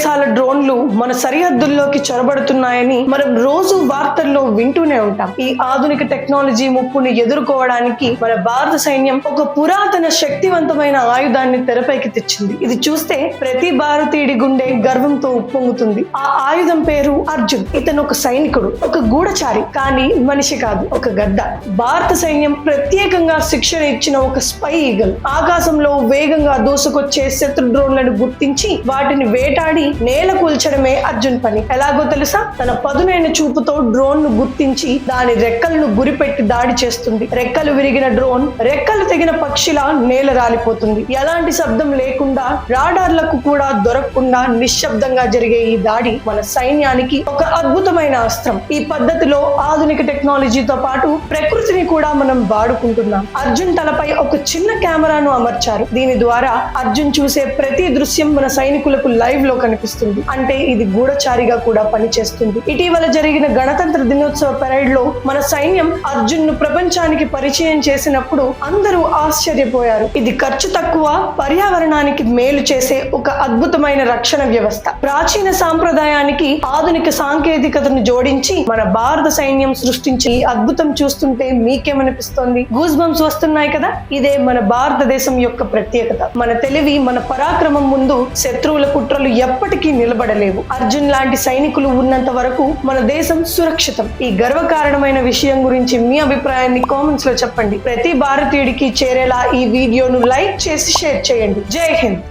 దేశాల డ్రోన్లు మన సరిహద్దుల్లోకి చొరబడుతున్నాయని మనం రోజు వార్తల్లో వింటూనే ఉంటాం. ఈ ఆధునిక టెక్నాలజీ ముప్పును ఎదుర్కోవడానికి మన భారత సైన్యం ఒక పురాతన శక్తివంతమైన ఆయుధాన్ని తెరపైకి తెచ్చింది. ఇది చూస్తే ప్రతి భారతీయుడి గుండె గర్వంతో ఉప్పొంగుతుంది. ఆ ఆయుధం పేరు అర్జున్. ఇతను ఒక సైనికుడు, ఒక గూఢచారి, కానీ మనిషి కాదు, ఒక గద్ద. భారత సైన్యం ప్రత్యేకంగా శిక్షణ ఇచ్చిన ఒక స్పై ఈగల్. ఆకాశంలో వేగంగా దూసుకొచ్చే శత్రు డ్రోన్లను గుర్తించి వాటిని వేటాడి నేల కూల్చడమే అర్జున్ పని. ఎలాగో తెలుసా? తన పదునైన చూపుతో డ్రోన్ ను గుర్తించి దాని రెక్కలను గురిపెట్టి దాడి చేస్తుంది. రెక్కలు విరిగిన డ్రోన్ రెక్కలు తెగిన పక్షిలా నేల రాలిపోతుంది. ఎలాంటి శబ్దం లేకుండా, రాడార్లకు కూడా దొరకకుండా నిశ్శబ్దంగా జరిగే ఈ దాడి మన సైన్యానికి ఒక అద్భుతమైన అస్త్రం. ఈ పద్ధతిలో ఆధునిక టెక్నాలజీతో పాటు ప్రకృతిని కూడా మనం వాడుకుంటున్నాం. అర్జున్ తలపై ఒక చిన్న కెమెరాను అమర్చారు. దీని ద్వారా అర్జున్ చూసే ప్రతి దృశ్యం మన సైనికులకు లైవ్ లో కనిపిస్తుంది. అంటే ఇది గూఢచారిగా కూడా పనిచేస్తుంది. ఇటీవల జరిగిన గణతంత్ర దినోత్సవ పెరేడ్ లో మన సైన్యం అర్జున్ ను ప్రపంచానికి పరిచయం చేసినప్పుడు అందరూ ఆశ్చర్యపోయారు. ఇది ఖర్చు తక్కువ, పర్యావరణానికి మేలు చేసే ఒక అద్భుతమైన రక్షణ వ్యవస్థ. ప్రాచీన సాంప్రదాయానికి ఆధునిక సాంకేతికతను జోడించి మన భారత సైన్యం సృష్టించి ఈ అద్భుతం చూస్తుంటే మీకేమనిపిస్తోంది? గూస్ బంప్స్ వస్తున్నాయి కదా? ఇదే మన భారతదేశం యొక్క ప్రత్యేకత. మన తెలివి, మన పరాక్రమం ముందు శత్రువుల కుట్రలు ఎప్పటికీ నిలబడలేవు. అర్జున్ లాంటి సైనికులు ఉన్నంత వరకు మన దేశం సురక్షితం. ఈ గర్వకారణమైన విషయం గురించి మీ అభిప్రాయాన్ని కామెంట్స్ లో చెప్పండి. ప్రతి భారతీయుడికి చేరేలా ఈ వీడియోను లైక్ చేసి షేర్ చేయండి. జై హింద్.